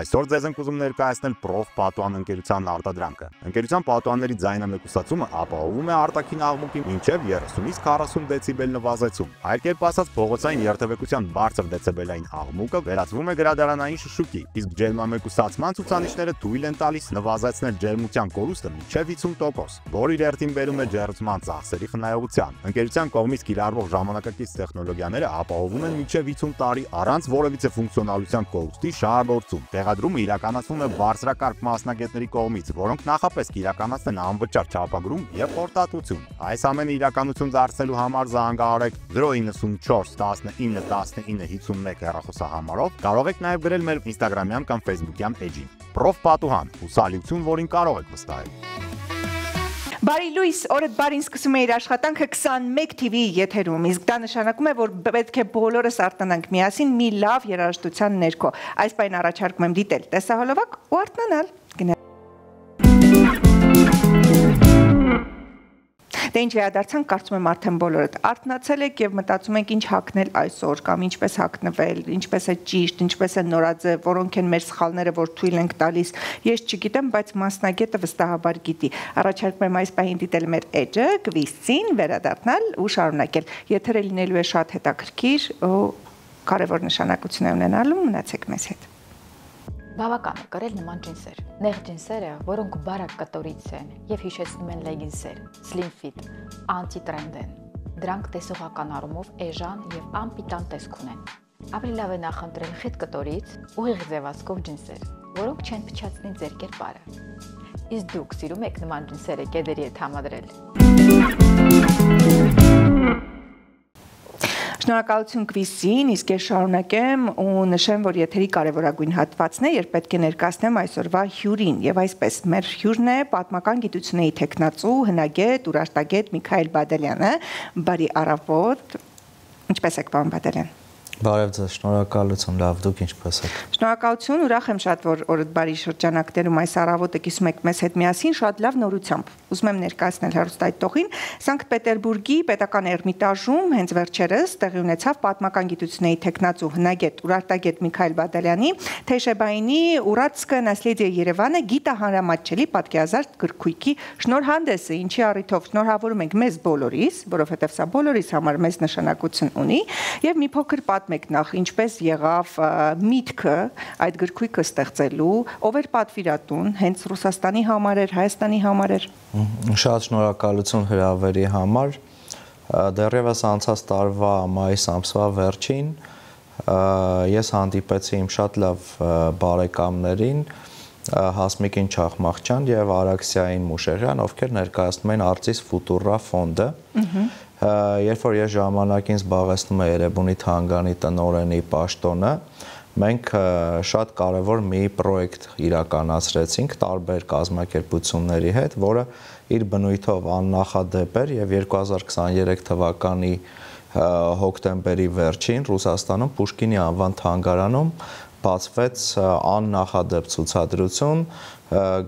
Այսօր ձեզ ենք ուզում ներկայացնել Prof Պատուհան ընկերության արտադրանքը։ Ընկերության պատուհանների ձայնամեկուսացումը ապահովում է արտաքին աղմուկի մինչև 30-ից 40 դեցիբել նվազեցում։ Այլ կերպ ասած, փողոցային երթևեկության բարձր դեցիբելային աղմուկը վերածվում է գրադարանային շշուկի, իսկ ջերմամեկուսացման ցուցանիշները թույլ են տալիս նվազեցնել ջերմության կորուստը մինչև 50%, որը իր հերթին բերում է ջերմության ծախսերի խնայողության։ Ընկերության կողմից կիրառվող ժամանակակից տեխնոլոգիաները ապահովում են մինչև 50 տարի առանց որևիցե ֆունկցիոնալության կորուստի շահագործում։ Տեղադրումը իրականացվում է բարձրակարգ մասնագետների կողմից, որոնք նախապես կիրականացնեն անվճար չափագրում եւ խորտատություն։ Այս ամենը իրականություն դարձնելու համար զանգահարեք 094 19 19 51 հեռախոսահամարով, կարող եք նաեւ գրել մեր Instagram-յան կամ Facebook-յան էջին։ Prof Պատուհան, հուսալիություն, որին կարող եք վստահել։ Բարի լույս, օրդ բարին սկսում է իր աշխատանքը 21 TV-ի եթերում, իսկ դա նշանակում է, որ պետք է բոլորս արտանանք միասին մի լավ երաժշտության ներքո։ Այս պայն առաջարկում եմ դիտել տեսահոլովակ ու արթնանալ։ Դե ինչ վերադարձանք, կարծում եմ արդեն բոլորդ արթնացել եք եւ մտածում եք ինչ հագնել այսօր կամ ինչպես հագնվել, ինչպես է ճիշտ, ինչպես է նորաձև, որոնք են մեր սխալները, որ թույլ ենք տալիս։ Ես չգիտեմ, բայց մասնագետը վստահաբար գիտի։ Առաջարկում եմ այս պահին դիտել մեր էջը, կվիզին, վերադառնալ ու շարունակել։ Եթերը լինելու է շատ հետաքրքիր ու կարևոր նշանակություն է ունենալու, մնացեք մեզ հետ։ Բավական է կրել նման ջինսեր։ Նեղ ջինսերը, որոնք բարակ կտորից են եւ հիշեցնում են լեգինսեր, slim fit, անտիտրենդ են։ Դրանք տեսողական առումով էժան եւ անպիտան տեսք ունեն։ Ավելի լավ է նախընտրել խիտ կտորից ուղիղ ձևացքով ջինսեր, որոնք չեն փչացնի ձեր կերպարը։ Իսկ դուք սիրում եք նման ջինսերը կեդերի հետ համադրել։ Շնորհակալություն կվիզին, իսկ ես շարունակեմ ու նշեմ, որ եթերի կարևորագույն հատվածն է, երբ պետք է ներկայացնեմ այսօրվա հյուրին, եւ այսպես մեր հյուրն է պատմական գիտությունների թեկնածու, հնագետ, ուրարտագետ Միքայել Բադալյանը։ Բարի առավոտ։ Ինչպես եք, պարոն Բադալյան։ Բարև ձեզ, շնորհակալություն, լավ, դուք ինչպես եք։ Շնորհակալություն, ուրախ եմ շատ, որ օրդ բարի շրջանակներում այս առավոտը կիսում եք մեզ հետ միասին շատ լավ նորությամբ։ Ուզում եմ ներկայացնել հեռուստայտողին Սանկտ Պետերբուրգի պետական Էրմիտաժում հենց վերջերս տեղի ունեցավ պատմական գիտությունների թեկնածու հնագետ ուրարտագետ Միքայել Բադալյանի Թեյշեբայինի Ուրացկը Նասլեդիե Երևանը գիտահանրամատչելի պատկերազարդ գրքույկի շնորհանդեսը, ինչի առիթով շնորհավորում ենք մեզ բոլորիս, որովհետև սա բոլորիս համար մեծ նշանակություն ունի, եւ մի փոքր պատմեք նախ ինչպես եղավ միտքը այդ գրքույկը ստեղծելու, ով էր պատվիրատուն, հենց Ռուսաստանի համար էր, Հայաստանի համար էր։ Շատ շնորհակալություն հրավերի համար։ Դեռևս անցած տարվա մայիս ամսվա վերջին ես հանդիպեցի իմ շատ լավ բարեկամներին Հասմիկին Չախմախչյան եւ Արաքսիային Մուշեղյան, ովքեր ներկայացնում են Artis Futura ֆոնդը։ Երբ որ ես ժամանակին զբաղեցնում եմ Երևանի թանգարանի տնօրենի պաշտոնը, մենք շատ կարևոր մի պրոյեկտ իրականացրեցինք տարբեր կազմակերպությունների հետ, որը իր բնույթով աննախադեպ էր եւ 2023 թվականի հոկտեմբերի վերջին Ռուսաստանում Պուշկինի անվան թանգարանում բացվեց աննախադեպ ցուցադրություն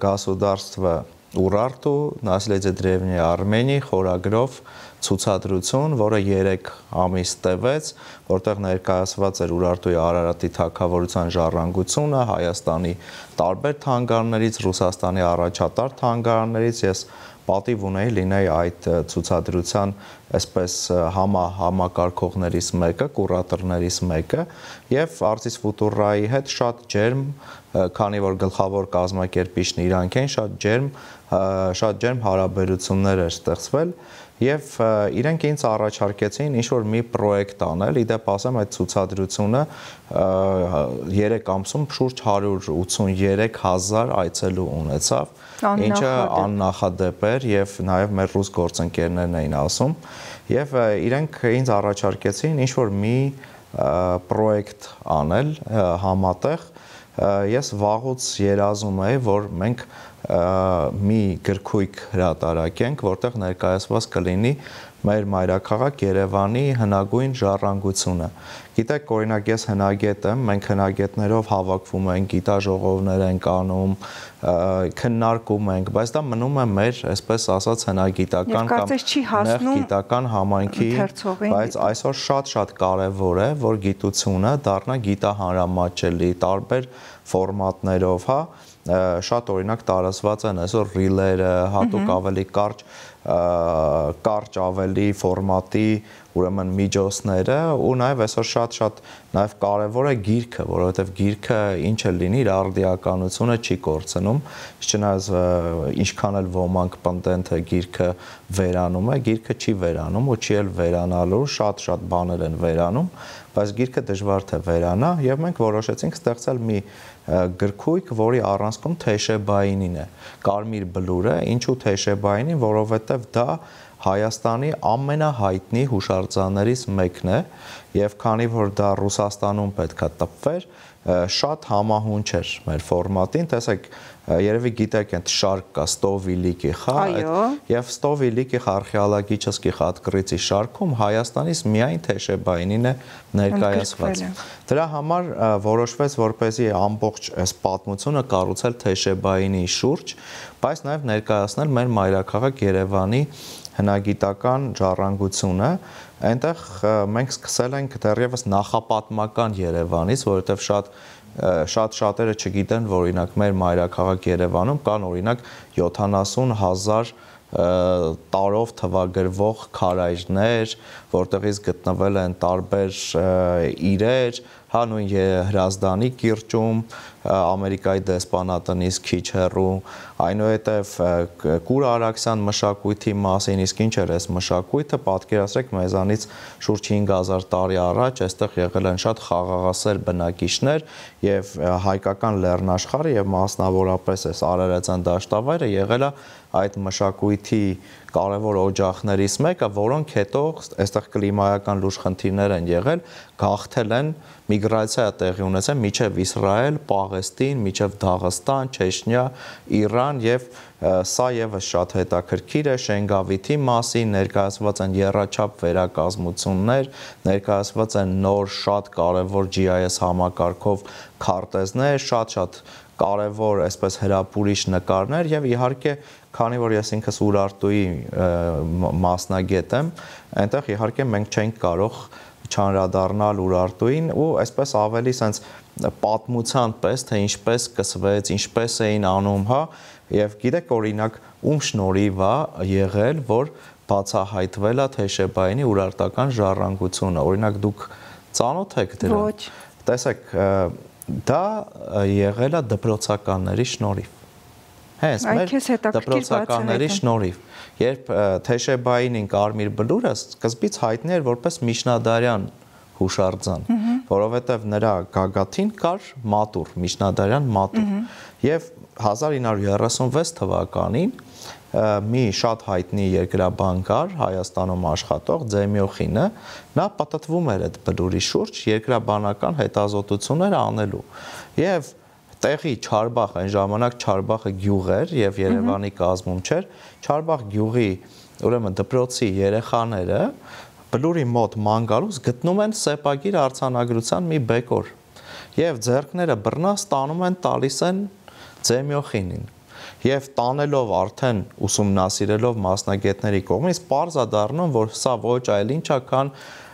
«Государство Урарту, Наследие древней Армении» խորագրով ցուցադրություն, որը 3 ամիս տևեց, որտեղ ներկայացված էր Ուրարտուի Արարատի թագավորության ժառանգությունը Հայաստանի տարբեր թանգարաններից, Ռուսաստանի առաջատար թանգարաններից։ Ես պատիվ ունեի լինեի այդ ցուցադրության այսպես համակարգողներից մեկը, կուրատորներից մեկը, եւ Artis Futura-ի հետ շատ ջերմ, քանի որ գլխավոր կազմակերպիչն իրանք են, շատ ջերմ հարաբերություններ էր ստեղծվել եւ իրենք ինձ առաջարկեցին ինչ-որ մի պրոյեկտ անել, իդեպ ասեմ այդ ցուցադրությունը 3 ամսում շուրջ 183,000 այցելու ունեցավ, ինչը աննախադեպ էր եւ նաեւ մեր ռուս գործընկերներն էին ասում եւ իրենք ինձ առաջարկեցին ինչ-որ մի պրոյեկտ անել համատեղ։ Ես վաղուց երազում էի, որ մենք մի գրքույկ հրատարակենք, որտեղ ներկայացված կլինի մեր մայրաքաղաք Երևանի հնագույն ժառանգությունը։ Գիտեք, օրինակ ես հնագետ եմ, մենք հնագետներով հավաքվում ենք, գիտաժողովներ ենք անում, քննարկում ենք, բայց դա մնում է մեր, այսպես ասած, հնագիտական կամ գիտական համայնքի, բայց այսօր շատ կարևոր է, որ գիտությունը դառնա գիտահանրամատչելի, տարբեր ֆորմատներով, հա, շատ օրինակ տարածված են այսօր ռիլերը, հատուկ ավելի կարճ ավելի ֆորմատի, ուրեմն միջոցները ու նաև այսօր շատ նաև կարևոր է գիրքը, որովհետև գիրքը ինչ էլ լինի, իր արդիականությունը չի կորցնում, չնայած ինչքան էլ ոմանք պնդեն թե գիրքը վերանում է, գիրքը չի վերանում ու չի էլ վերանալու, շատ բաներ են վերանում, բայց գիրքը դժվար թե վերանա եւ մենք որոշեցինք ստեղծել մի գրքույկ, որի առանցքում Թեշեբայինին է, Կարմիր բլուրը, ինչու Թեշեբայինին, որովհետև դա Հայաստանի ամենահայտնի հուշարձաններից մեկն է եւ քանի որ դա Ռուսաստանում պետքա տպվեր, շատ համահունչ էր մեր ֆորմատին, տեսեք, երևի գիտեք այդ շարք կա Ստովիլիկի խա, եւ Ստովիլիկի արխեոլոգիչեսկի հատկրիցի շարքում Հայաստանից միայն Թեշեբայինին է ներկայացված։ Դրա համար որոշվեց, որպեսզի ամբողջ այս պատմությունը կառուցել Թեշեբայինի շուրջ, բայց նաեւ ներկայացնել մեր մայրաքաղաք Երևանի հնագիտական ժառանգությունը, այնտեղ մենք սկսել ենք դեռևս նախապատմական Երևանից, որովհետև շատերը չգիտեն, որ օրինակ մեր մայրաքաղաք Երևանում կան օրինակ 70,000 տարով թվագրվող քարայրներ, որտեղից գտնվել են տարբեր իրեր, հա նույն Հրազդանի կիրճում, Ամերիկայի դեսպանատնից քիչ հեռու, այնուհետև Կուր Արաքսյան մշակույթի մասին, իսկ ինչ էր այս մշակույթը, պատկերացրեք մեզանից շուրջ 5000 տարի առաջ այստեղ եղել են շատ խաղաղասեր բնակիչներ եւ հայկական լեռնաշխարհը եւ մասնավորապես այս Արարատյան դաշտավայրը եղել է այդ մշակույթի կարևոր օջախներից մեկը, որոնք հետո այստեղ կլիմայական լուրջ խնդիրներ են եղել, գաղթել են, միգրացիա տեղի ունեցել մինչև Իսրայել, Պաղեստին, մինչև Դաղստան, Չեչնիա, Իրան եւ սա եւս շատ հետաքրքիր է Շենգավիթի մասին, ներկայացված են եռաչափ վերակազմություններ, ներկայացված են նոր շատ կարևոր GIS համակարգով քարտեզներ, շատ կարևոր այսպես հրապուրիչ նկարներ եւ իհարկե քանի որ ես ինքս Ուրարտուի մասնագետ եմ, այնտեղ իհարկե մենք չենք կարող չանդրադառնալ Ուրարտուին ու այսպես ավելի sense պատմության պես թե ինչպես սկսվեց, ինչպես էին անում, հա, եւ գիտեք օրինակ ում շնորհիվ է եղել, որ բացահայտվել է Թեշեբայինի urartakan ժառանգությունը, օրինակ դուք ծանոթ եք դրան։ Ոչ։ Տեսեք, դա եղել է դպրոցականների շնորհիվ։ Հենց մեր դպրոցականների շնորհիվ, երբ Թեշեբայինին Կարմիր բլուրը սկզբից հայտնի էր որպես միջնադարյան հուշարձան, որովհետև նրա գագաթին կար մատուռ, միջնադարյան մատուռ, եւ 1936 թվականին մի շատ հայտնի երկրաբան կար Հայաստանում աշխատող Ձեմյոխինը, նա պատտվում էր այդ բլուրի շուրջ երկրաբանական հետազոտություններ անելու եւ տեղի Չարբախ, այն ժամանակ Չարբախը գյուղ էր եւ Երևանի կազմում չէր, Չարբախ գյուղի ուրեմն դպրոցի երեխաները բլուրի մոտ ման գալուց գտնում են սեպագիր արձանագրության մի բեկոր եւ ձեռքները բռնած տանում են տալիս են Ձեմյոխինին եւ տանելով արդեն ուսումնասիրելով մասնագետների կողմից պարզ է դառնում որ սա ոչ այլ ինչ է քան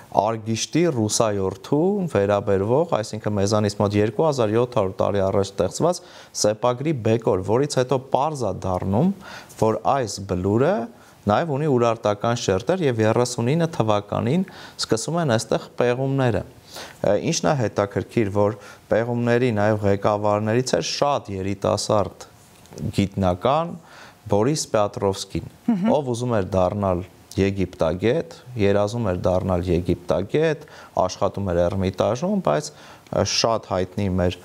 արգիշտի ռուսայորդու վերաբերվող, այսինքն մեզանից մոտ 2700 տարի առաջ ստեղծված սեպագրի բեկոր, որից հետո պարզ է դառնում, որ այս բլուրը նաև ունի urartakan շերտեր եւ 39 թվականին սկսում են այստեղ պեղումները։ Ինչն է հետաքրքիր, որ պեղումների նաև ղեկավարներից էր շատ երիտասարդ գիտնական Բորիս Պետրովսկին, ով ուզում էր դառնալ Եգիպտագետ, երազում էր դառնալ Եգիպտագետ, աշխատում էր Էրմիտաժում, բայց շատ հայտնի մեր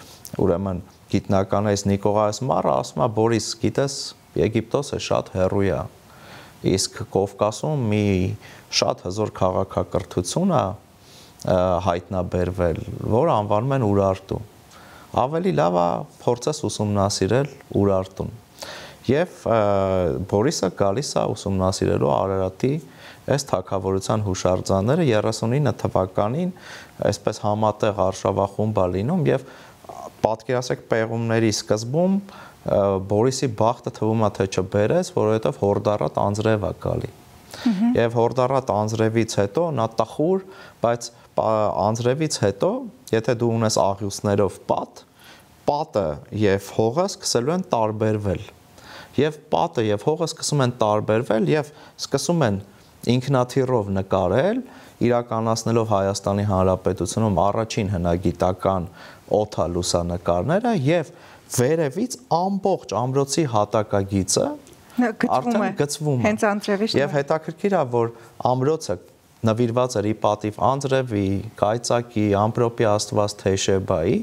ուրեմն գիտնականներից Նիկողայոս Մարը ասում է Բորիս, գիտես, Եգիպտոսը շատ հեռու է, իսկ Կովկասում մի շատ հզոր քաղաքակրթություն է հայտնաբերվել, որ անվանում են Ուրարտու։ Ավելի լավ է փորձես ուսումնասիրել Ուրարտուն։ Եվ Բորիսը գալիս է ուսումնասիրելու Արարատի այս թագավորության հուշարձանները 39 թվականին այսպես համատեղ արշավախումբ է լինում եւ պատկերացրեք պեղումների սկզբում Բորիսի բախտը թվում է թե չբերեց, որովհետև հորդառատ անձրև է գալի։ Եվ հորդառատ անձրևից հետո նա տխուր, բայց անձրևից հետո, եթե դու ունես աղյուսներով պատը եւ հողը սկսելու են տարբերվել։ Եվ պատը եւ հողը սկսում են տարբերվել եւ սկսում են ինքնաթիռով նկարել, իրականացնելով Հայաստանի Հանրապետությունում առաջին հնագիտական օդա լուսանկարները եւ վերևից ամբողջ ամրոցի հատակագիծը արդեն գծվում է։ Հենց անձրևից։ Եվ հետաքրքիր է, որ ամրոցը նվիրված էր ի պատիվ անձրևի, կայծակի, ամպրոպի աստված Թեյշեբայի,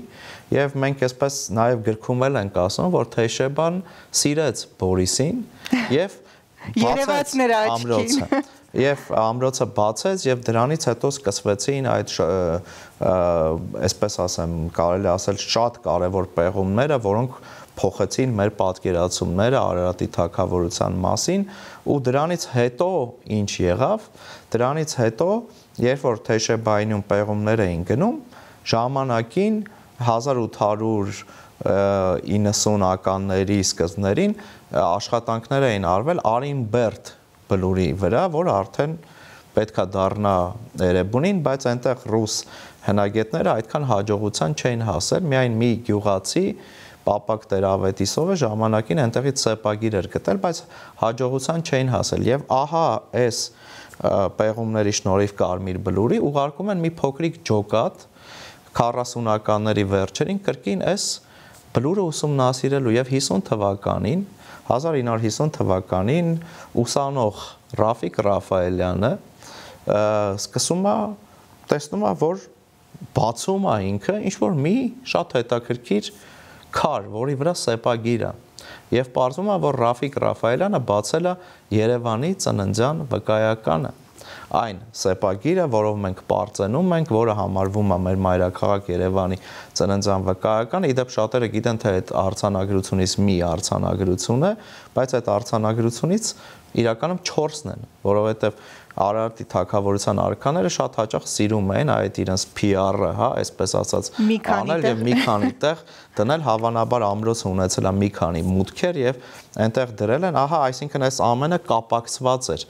եւ մենք այսպես նաեւ գրքում ենք ասում, որ Թեյշեբան սիրեց Բորիսին եւ երևաց նրա աչքին։ Եվ ամրոցը բացեց եւ դրանից հետո սկսվեցին այդ այսպես ասեմ, կարելի ասել շատ կարևոր պեղումները, որոնք փոխեցին մեր պատկերացումները Արարատի թագավորության մասին ու դրանից հետո ինչ եղավ, դրանից հետո երբ որ Թեյշեբայինում պեղումներ էին գնում, ժամանակին 1890-ականների սկզբներին աշխատանքներ էին արվել Արինբերտ բլուրի վրա, որ արդեն պետքա դառնա Էրեբունին, բայց այնտեղ ռուս հնագետները այդքան հաջողության չէին հասել, միայն մի գյուղացի Պապակ Տեր-Ավետիսովը ժամանակին այնտեղից սեպագիր էր գտել, բայց հաջողության չէին հասել եւ ահա այս պեղումների շնորհիվ Կարմիր բլուրի ուղարկում են մի փոքրիկ ջոկատ 40-ականների վերջերին կրկին այս բլուրը ուսումնասիրելու եւ 50 թվականին 1950 թվականին ուսանող Ռաֆիկ Ռաֆայելյանը սկսում է տեսնում է, որ բացում է ինքը ինչ-որ մի շատ հետաքրքիր քար, որի վրա սեպագիր է եւ պարզվում է, որ Ռաֆիկ Ռաֆայելյանը բացել է Երևանի ծննդյան վկայականը այն սեպագիրը, որով մենք պարծենում ենք, որը համարվում է մեր մայրաքաղաք Երևանի ծննդյան վկայական, իդեպ շատերը գիտեն, թե այդ արձանագրությունից մի արձանագրություն է, բայց այդ արձանագրությունից իրականում 4-ն են, որովհետև Արարատի թագավորության արքաները շատ հաճախ սիրում էին այդ իրենց PR-ը, հա, այսպես ասած, անել եւ մի քանի տեղ դնել, հավանաբար ամրոցը ունեցել է մի քանի մուտքեր եւ այնտեղ դրել են, ահա, այսինքն այս ամենը կապակցված էր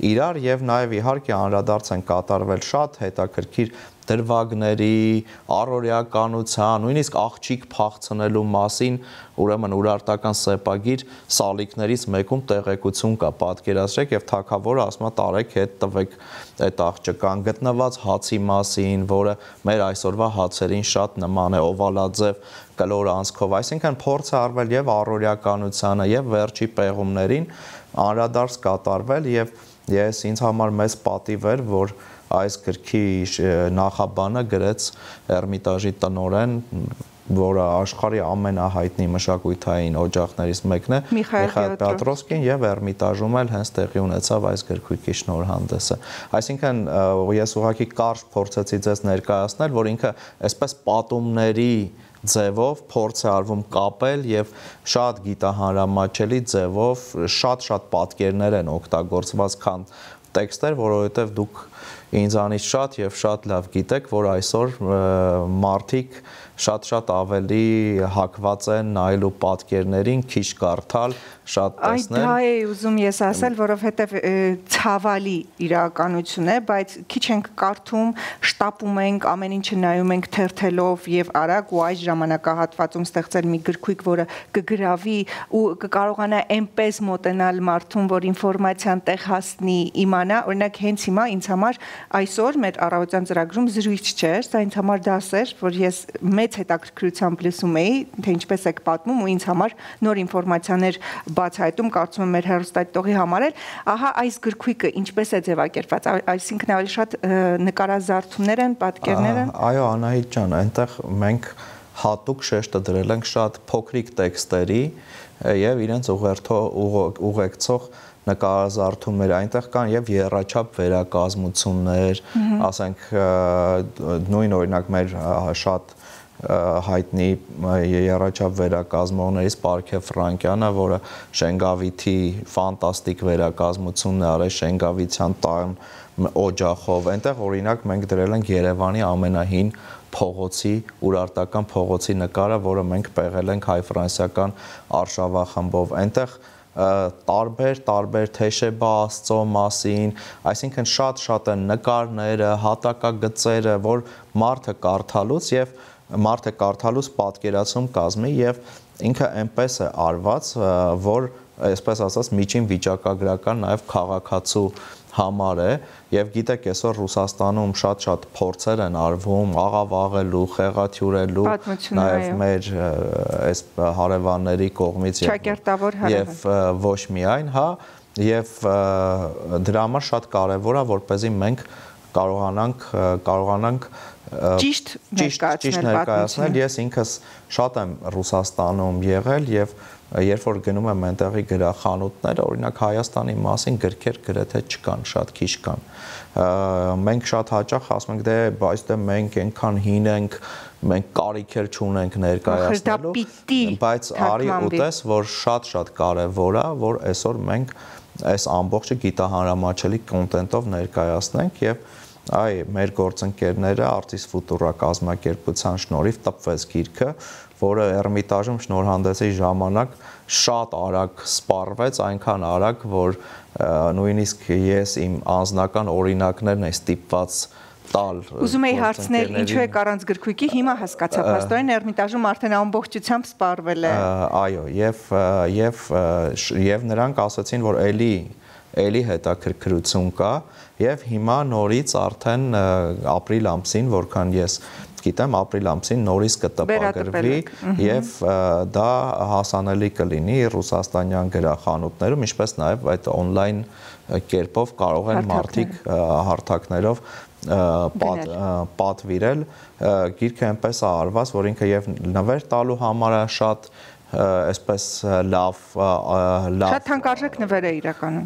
իրար եւ նաեւ իհարկե անդրադարձ են կատարվել շատ հետաքրքիր դրվագների, առօրյականության, նույնիսկ աղջիկ փախցնելու մասին, ուրեմն ուրարտական սեպագիր սալիկներից մեկում տեղեկություն կա, պատկերացրեք եւ թագավորը ասում է տարեք հետ տվեք այդ աղջկան գտնված հացի մասին, որը մեր այսօրվա հացերին շատ նման է, օվալաձև կլոր անցքով, այսինքն փորձ է արվել եւ առօրյականությանը եւ վերջի պեղումներին անդրադարձ կատարվել եւ ես ինձ համար մեծ պատիվ էր, որ այս գրքի նախաբանը գրեց Էրմիտաժի տնօրեն, որը աշխարհի ամենահայտնի մշակութային օջախներից մեկն է, Միխայել Պետրովսկին եւ Էրմիտաժում էլ հենց տեղի ունեցավ այս գրքի շնորհանդեսը։ Այսինքն ես ուղղակի կարճ փորձեցի ձեզ ներկայացնել, որ ինքը այսպես պատումների ձևով փորձ է արվում կապել եւ շատ գիտահանրամատչելի ձևով շատ պատկերներ են օգտագործված, քան տեքստեր, որովհետեւ դուք ինձանից շատ եւ շատ լավ գիտեք, որ այսօր մարդիկ շատ ավելի հակված են նայելու պատկերներին, քիչ կարդալ, շատ տեսնել։ Այդ դա է ուզում ես ասել, որովհետեւ ցավալի իրականություն է, բայց քիչ ենք կարդում, շտապում ենք, ամեն ինչը նայում ենք թերթելով եւ արագ ու այս ժամանակահատվածում ստեղծել մի գրքույկ, որը կգրավի ու կկարողանա այնպես մոտենալ մարդուն, որ ինֆորմացիան տեղ հասնի, իմանա, օրինակ հենց հիմա ինձ համար այսօր մեր առավոտյան ծրագրում զրույց չէր, սա ինձ համար դաս էր, որ ես մեծ հետաքրքրությամբ լսում էի, թե ինչպես եք պատմում ու ինձ համար նոր ինֆորմացիաներ բացահայտում, կարծում եմ մեր հեռուստատիտողի համար էլ, ահա այս գրքույկը ինչպես է ձևակերպված, այսինքն ավելի շատ նկարազարդումներ են, պատկերներ են։ Այո, Անահիտ ջան, այնտեղ մենք հատուկ շեշտը դրել ենք շատ փոքրիկ տեքստերի եւ իրենց ուղեկցող նկարազարդումներ, այնտեղ կան եւ եռաչափ վերակազմություններ, ասենք նույն օրինակ մեր շատ հայտնի երաչափ վերակազմողներից Պարքև Ֆրանկյանը, որը Շենգավիթի ֆանտաստիկ վերակազմությունն է արել Շենգավիթյան տան օջախով։ Այնտեղ օրինակ մենք դրել ենք Երևանի ամենահին փողոցի, Ուրարտական փողոցի նկարը, որը մենք պեղել ենք հայ-ֆրանսիական արշավախմբով։ Այնտեղ տարբեր Թեշեբա Աստծո մասին, այսինքն շատ են նկարները, հատակագծերը, որ մարդը կարդալուց պատկերացում կազմի եւ ինքը այնպես է արված, որ այսպես ասած միջին վիճակագրական նաեւ քաղաքացու համար է եւ գիտեք այսօր Ռուսաստանում շատ փորձեր են արվում աղավաղելու, խեղաթյուրելու նաեւ մեր այս հարևանների կողմից եւ ոչ միայն, հա, եւ դրա համար շատ կարեւոր է որպեսզի մենք կարողանանք ճիշտ ներկայացնել։ Ես ինքս շատ եմ Ռուսաստանում եղել եւ երբ որ գնում եմ այնտեղի գրախանութները, օրինակ Հայաստանի մասին գրքեր գրեթե չկան, շատ քիչ կան։ Մենք շատ հաճախ ասում ենք դե բայց դե մենք այնքան հին ենք, մենք կարիքեր չունենք ներկայացնելու, բայց արի ուտես, որ շատ կարևոր է, որ այսօր մենք այս ամբողջը գիտահանրամատչելի կոնտենտով ներկայացնենք եւ մեր գործընկերները Artis Futura կազմակերպության շնորհիվ տպվեց գիրքը, որը Էրմիտաժում շնորհանդեսի ժամանակ շատ արագ սպառվեց, այնքան արագ, որ նույնիսկ ես իմ անձնական օրինակներն եմ ստիպված տալ։ Ուզում եի հարցնել, ինչու է առանց գրքույկի, հիմա հասկացա, փաստորեն Էրմիտաժում արդեն ամբողջությամբ սպառվել է։ Այո, եւ նրանք ասացին, որ էլի հետաքրքրություն կա եւ հիմա նորից արդեն ապրիլ ամսին, որքան ես գիտեմ, ապրիլ ամսին նորից կտպագրվի եւ դա հասանելի կլինի ռուսաստանյան գրախանութներում, ինչպես նաեւ այդ on-line կերպով կարող են մարդիկ հարթակներով պատվիրել։ Գիրքը այնպես է արված, որ ինքը եւ նվեր տալու համար է շատ այսպես լավ շատ թանկարժեք նվեր է իրականում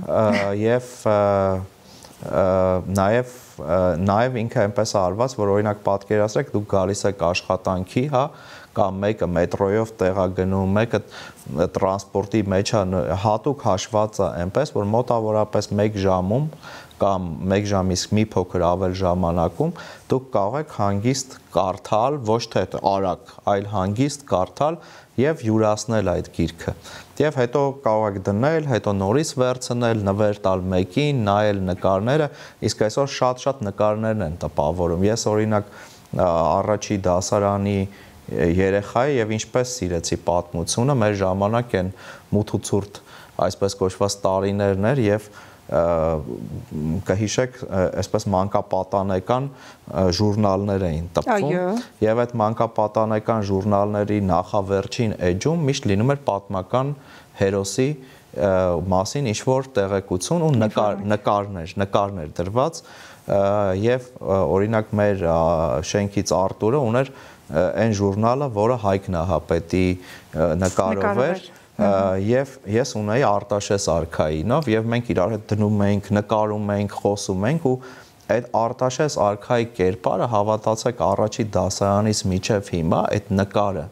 եւ նաեւ ինքը այնպես է արված, որ օրինակ պատկերացրեք դուք գալիս եք աշխատանքի, հա, կամ մեկը մետրոյով տեղ է գնում, մեկը տրանսպորտի մեջ է, հատուկ հաշված է այնպես, որ մոտավորապես 1 ժամում կամ 1 ժամից մի փոքր ավել ժամանակում դուք կարող եք հանգիստ կարդալ, ոչ թե արագ, այլ հանգիստ կարդալ եւ յուրացնել այդ գիրքը։ Եվ հետո կարող եք դնել, հետո նորից վերցնել, նվեր տալ մեկին, նայել նկարները, իսկ այսօր շատ նկարներն են տպավորում։ Ես օրինակ առաջի դասարանի երեխա եւ ինչպես սիրեցի պատմությունը, մեր ժամանակ են մութ ու ցուրտ այսպես կոչված տարիներն էր եւ կհիշեք, այսպես մանկապատանեկան ժուրնալներ էին տպվում եւ այդ մանկապատանեկան ժուրնալների նախավերջին էջում միշտ լինում էր պատմական հերոսի մասին ինչ-որ տեղեկություն ու նկարներ դրված եւ օրինակ մեր շենքից Արտուրը ուներ այն ժուրնալը, որը Հայկ Նահապետի նկարով էր եւ ես ունեի Արտաշես արքայինով եւ մենք իրար հետ դնում էինք, նկարում էինք, խոսում էինք ու այդ Արտաշես արքայի կերպարը հավատացեք առաջի դասարանից միջև հիմա այդ նկարը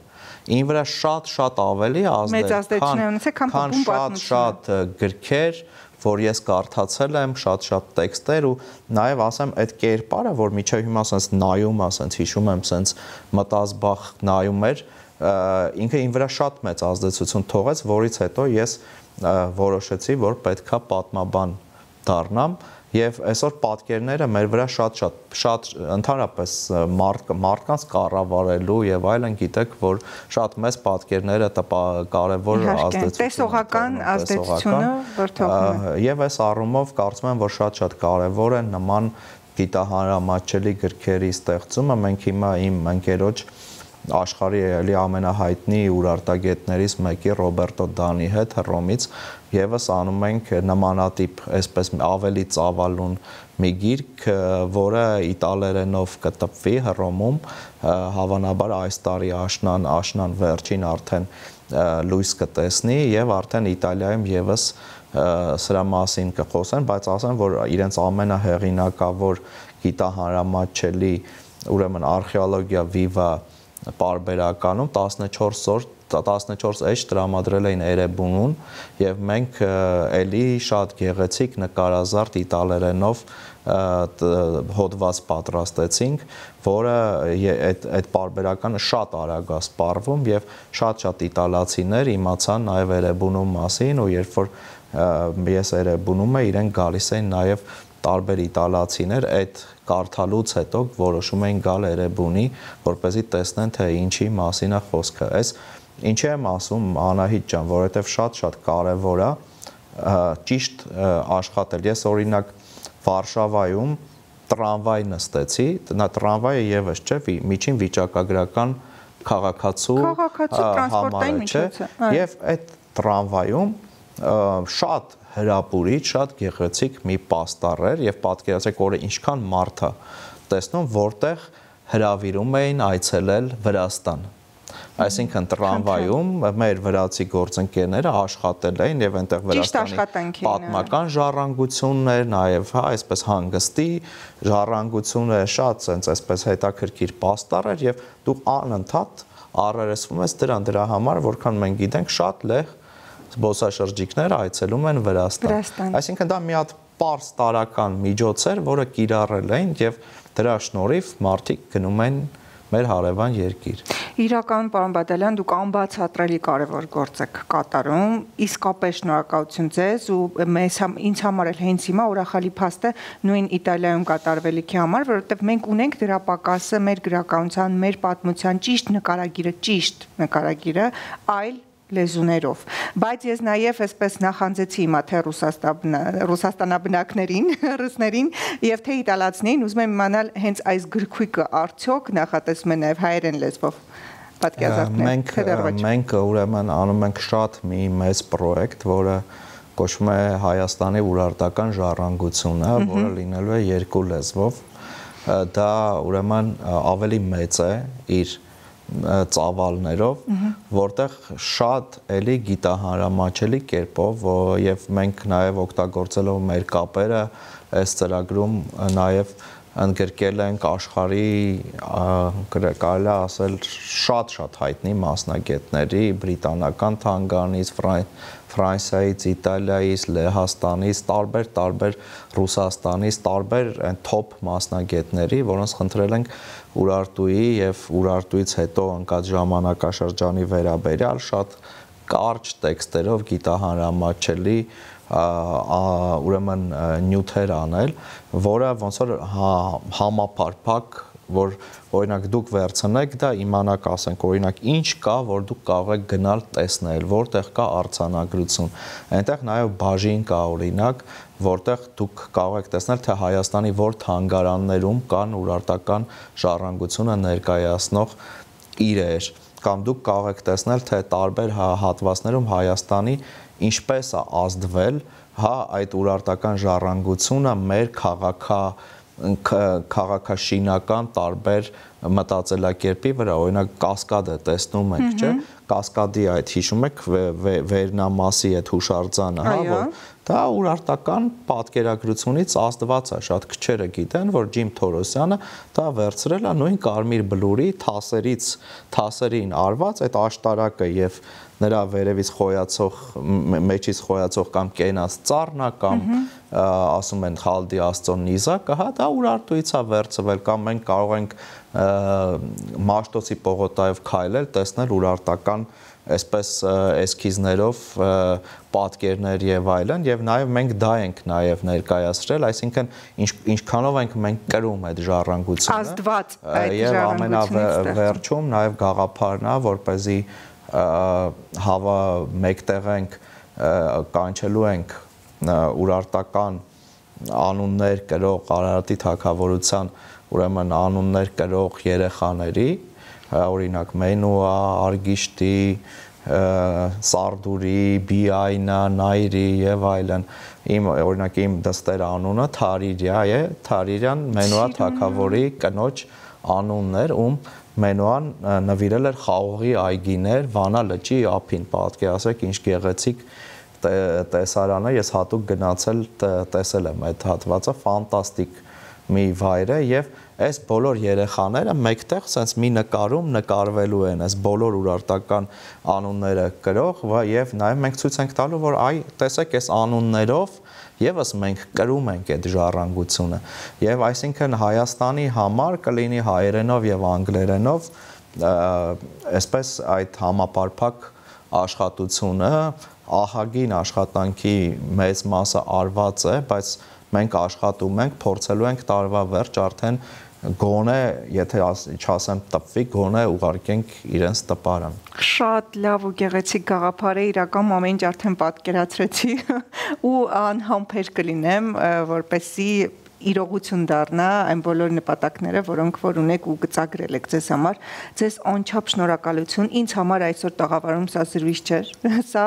ին վրա շատ ավելի ազդեցություն քան շատ գրքեր, որ ես կարդացել եմ, շատ տեքստեր ու նաև ասեմ այդ կերպարը, որ միջև հիմա ասենց նայում, ասենց հիշում եմ, ասենց մտազբաղ նայում էր, ինքը ին վրա շատ մեծ ազդեցություն թողեց, որից հետո ես որոշեցի, որ պետքա պատմաբան դառնամ եւ այսօր պատկերները մեր վրա շատ ընդհանրապես մարդկանց կառավարելու եւ այլն գիտեք, որ շատ մեծ պատկերները կարեւոր ազդեցություն տեսողական ազդեցությունը վրթողում է եւ այս առումով կարծում եմ, որ շատ կարեւոր է նման գիտահանրամատչելի գրքերի ստեղծումը։ Մենք հիմա իմ ընկերոջ աշխարհի էլի ամենահայտնի ուրարտագետներից մեկի Ռոբերտո Դանի հետ Հռոմից եւս անում ենք նմանատիպ այսպես ավելի ծավալուն մի գիրք, որը իտալերենով կտպվի Հռոմում, հավանաբար այս տարի աշնան վերջին արդեն լույս կտեսնի եւ արդեն Իտալիայում եւս սրա մասին կխոսեն, բայց ասեմ, որ իրենց ամենահեղինակավոր գիտահանրամատչելի, ուրեմն արխեոլոգիա վիվա պարբերականում 14 էջ տրամադրել էին Էրեբունուն եւ մենք էլի շատ գեղեցիկ նկարազարդ իտալերենով հոդված պատրաստեցինք, որը այդ պարբերականը շատ արագ է սպառվում եւ շատ իտալացիներ իմացան նաեւ Էրեբունու մասին ու երբ որ ես Էրեբունում եմ իրենք գալիս էին նաեւ տարբեր իտալացիներ այդ կարդալուց հետո որոշում էին գալ Էրեբունի, որպեսզի տեսնեն թե ինչի մասին է խոսքը։ Այս ինչի եմ ասում Անահիտ ջան, որովհետև շատ կարևոր է ճիշտ աշխատել։ Ես օրինակ Վարշավայում տրամվայ նստեցի, նա տրամվայը եւս չէ, միջին վիճակագրական քաղաքացու տրանսպորտային միջոց է։ Եվ այդ տրամվայում շատ հրապուրիչ, շատ գեղեցիկ մի պաստառ էր եւ պատկերացրեք օրը ինչքան մարդ է տեսնում, որտեղ հրավիրում էին այցելել Վրաստան։ Այսինքն տրամվայում մեր վրացի գործընկերները աշխատել էին եւ այնտեղ Վրաստանի պատմական ժառանգություններ, նաեւ այսպես հանգստի ժառանգությունները շատ sense այսպես հետաքրքիր պաստառ էր եւ դու անընդհատ առերեսվում ես դրա համար, որքան մենք գիտենք շատ լեհ զբոսաշրջիկներ այցելում են Վրաստան։ Այսինքն դա մի հատ պարզ տարական միջոց էր, որը կիրառել էին եւ դրա շնորհիվ մարդիկ գնում են մեր հարևան երկիր։ Իրականում պարոն Բադալյան, դուք անբացատրելի կարևոր գործ եք կատարում, իսկապես շնորհակալություն ձեզ ու ինձ համար էլ հենց հիմա ուրախալի փաստ է նույն Իտալիայում կատարվելիքի համար, որովհետև մենք ունենք դրա պակասը մեր գրականության, մեր պատմության ճիշտ նկարագիրը, այլ լեզուներով, բայց ես նաև այսպես նախանձեցի հիմա թե ռուսաստանաբնակներին, ռուսներին եւ թե իտալացիներին, ուզում եմ իմանալ հենց այս գրքույկը արդյոք նախատեսում են նաև հայերեն լեզվով պատկերազարդնել։ Մենք ուրեմն անում ենք շատ մի մեծ պրոյեկտ, որը կոչվում է Հայաստանի Ուրարտական ժառանգությունը, որը լինելու է երկու լեզվով։ Դա ուրեմն ավելի մեծ է իր ծավալներով, որտեղ շատ էլի գիտահանրամատչելի կերպով եւ մենք նաեւ օգտագործելով մեր կապերը այս ծրագրում նաեւ ընդգրկել ենք աշխարհի կարելի է ասել շատ հայտնի մասնագետների բրիտանական թանգարանից, Ֆրանսիայից, Իտալիայից, Լեհաստանից, տարբեր Ռուսաստանից, տարբեր այն top մասնագետների, որոնց խնդրել ենք Ուրարտուի եւ Ուրարտուից հետո ընկած ժամանակաշրջանի վերաբերյալ շատ կարճ տեքստերով գիտահանրամատչելի ուրեմն նյութեր անել, որը ոնց որ համապարփակ, որ օրինակ դուք վերցնեք դա իմանաք, ասենք օրինակ ինչ կա, որ դուք կարող եք գնալ տեսնել, որտեղ կա արձանագրություն։ Այնտեղ նաև բաժին կա օրինակ, որտեղ դուք կարող եք տեսնել, թե Հայաստանի որ թանգարաններում կան ուրարտական ժառանգությունը ներկայացնող իրեր, կամ դուք կարող եք տեսնել, թե տարբեր հատվածներում Հայաստանի ինչպես է ազդվել այդ ուրարտական ժառանգությունը մեր քաղաքաշինական տարբեր մտածելակերպի վրա, օրինակ կասկադը տեսնում ենք, չէ՞, կասկադի այդ հիշում եք վերնամասի այդ հուշարձանը, որ դա ուրարտական պատկերագրությունից ազդված է, շատ քչերը գիտեն, որ Ջիմ Թորոսյանը դա վերցրել է նույն Կարմիր բլուրի թասերին արված այդ աշտարակը եւ նրա վերևից խոյացող, մեջից խոյացող կամ կենաց ծառնա կամ ասում են Խալդի Աստծո նիզակը, դա Ուրարտուից է վերցվել, կամ մենք կարող ենք Մաշտոցի պողոտայով քայլել, տեսնել ուրարտական այսպես էսքիզներով պատկերներ եւ այլն, եւ նաեւ մենք դա ենք նաեւ ներկայացրել, այսինքն ինչքանով ենք մենք կրում այդ ժառանգությունը, ազդված այդ եւ ամենավերջում նաեւ գաղափարն է, որպեսզի մեկտեղ ենք կանչելու ենք ուրարտական անուններ կրող Արարատի թագավորության ուրեմն անուններ կրող երեխաների, օրինակ Մենուա, Արգիշտի, Սարդուրի, Բիայնա, Նայրի եւ այլն, օրինակ իմ դստեր անունը Թարիրյա է, Թարիրյան Մենուա թագավորի կնոջ անունն էր, ում Մենուան նվիրել էր խաղողի այգիներ Վանա լճի ափին, պատկերացրեք ինչ գեղեցիկ տեսարան է, ես հատուկ գնացել տեսել եմ այդ հատվածը, ֆանտաստիկ մի վայր է եւ այս բոլոր երեխաները մեկտեղ sense մի նկարում նկարվելու են այս բոլոր urարտական անունները կրող եւ նաեւ մենք ցույց ենք տալու որ այ տեսեք այս անուններով եւս մենք կրում ենք այդ ժառանգությունը եւ այսինքն Հայաստանի համար կլինի հայերենով եւ անգլերենով այսպես այդ համապարփակ աշխատությունը ահագին աշխատանքի մեծ մասը արված է, բայց մենք աշխատում ենք, փորձելու ենք տարվա վերջ արդեն գոնե, եթե չասեմ տպվի, գոնե ուղարկենք իրենց տպարան։ Շատ լավ ու գեղեցիկ գաղափար է, իրական ամեն ինչ արդեն պատկերացրեցի ու անհամբեր կլինեմ, որպեսզի իրողություն դառնա այն բոլոր նպատակները, որոնք որ ունեք ու գծագրել եք ձեզ համար, ձեզ անչափ շնորհակալություն, ինձ համար այսօր տաղավարում սա զրույց չէր, սա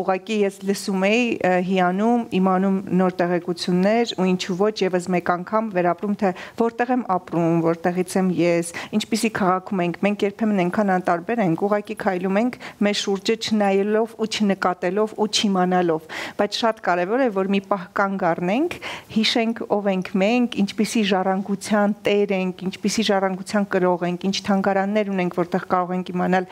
ուղղակի ես լսում էի, հիանում, իմանում նոր տեղեկություններ ու ինչու ոչ եւս մեկ անգամ վերապրում թե որտեղ եմ ապրում, որտեղից եմ ես, ինչպիսի քաղաքում ենք, մենք երբեմն այնքան անտարբեր ենք, ուղղակի քայլում ենք մեր շուրջը չնայելով ու չնկատելով ու չիմանալով, բայց շատ կարեւոր է որ մի պահ կանգ առնենք, հիշենք ով ենք մենք, ինչպիսի ժառանգության տեր ենք, ինչպիսի ժառանգության կրող ենք, ինչ թանգարաններ ունենք, որտեղ կարող ենք իմանալ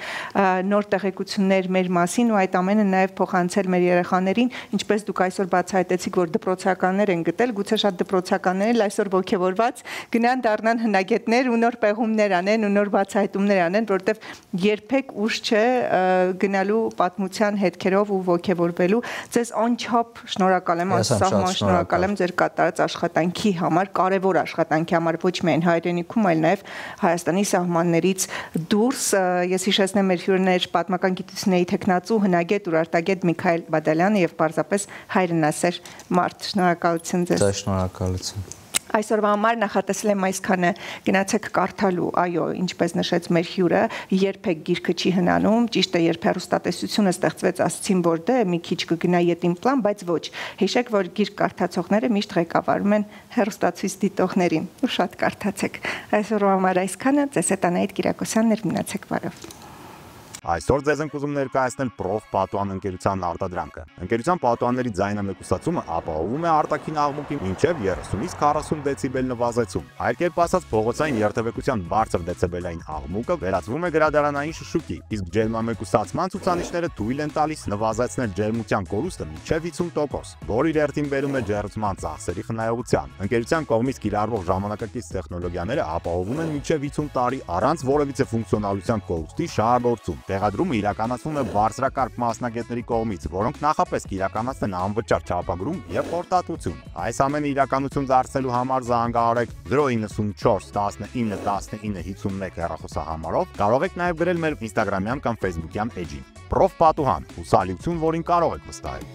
նոր տեղեկություններ մեր մասին ու այդ ամենը նաև փոխանցել մեր երեխաներին, ինչպես դուք այսօր բացահայտեցիք, որ դպրոցականներ են գտել, գուցե շատ դպրոցականներ այսօր ողջևորված գնան դառնան հնագետներ ու նոր պեղումներ անեն ու նոր բացահայտումներ անեն, որտեղ երբեք ուշ չէ գնալու պատմության հետքերով ու ողջևորվելու։ Ձեզ անչափ շնորհակալ եմ, անսահման շնորհակալ եմ ձեր կատարած աշխատանքի համար, կարևոր աշխատանքի համար, ոչ միայն հայրենիքում, այլ նաև Հայաստանի սահմաններից դուրս։ Ես հիշեցնեմ մեր հյուրներ պատմական գիտությունների թեկնածու հնագետ Ուրարտագետ Միքայել Բադալյանը եւ պարզապես հայրենասեր մարդ։ Շնորհակալություն ձեզ։ Ձեզ շնորհակալություն։ Այսօրվա համար նախատեսել եմ այսքանը, գնացեք կարդալու, այո, ինչպես նշեց մեր հյուրը, երբեք գիրքը չի հնանում, ճիշտ է, երբ հեռուստատեսությունը ստեղծվեց, ասացին, որ դե մի քիչ կգնա ետին պլան, բայց ոչ։ Հիշեք, որ գիրք կարդացողները միշտ ղեկավարում են հեռուստացույց դիտողներին, ու շատ կարդացեք։ Այսօրվա համար այսքանը, ձեզ հետ Անահիտ Կիրակոսյանն էր, մնացեք բարով։ Այսօր ձեզ ենք ուզում ներկայացնել Prof Պատուհան ընկերության արտադրանքը։ Ընկերության պատուհանների ձայնամեկուսացումը ապահովում է արտաքին աղմուկի մինչև 30-ից 40 դեցիբել նվազեցում։ Այլ կերպ ասած, փողոցային երթևեկության բարձր դեցիբելային աղմուկը վերածվում է գրադարանային շշուկի, իսկ ջերմամեկուսացման ցուցանիշները թույլ են տալիս նվազեցնել ջերմության կորուստը մինչև 50%, որը իր հերթին բերում է ջերմության ծախսերի խնայողության։ Ընկերության կողմից կիրառվող ժամանակակից տեխնոլոգիաները ապահովում են մինչև 50 տարի առանց որևիցե ֆունկցիոնալության կորուստի շահագործում։ Տեղադրումը իրականացվում է բարձրակարգ մասնագետների կողմից, որոնք նախապես կիրականացնեն անվճար չափագրում եւ խորտատվություն։ Այս ամենը իրականություն դարձնելու համար զանգահարեք 094 19 19 51 հեռախոսահամարով, կարող եք նաեւ գրել մեր Instagram-յան կամ Facebook-յան էջին։ Prof Պատուհան, հուսալիություն, որին կարող եք վստահել։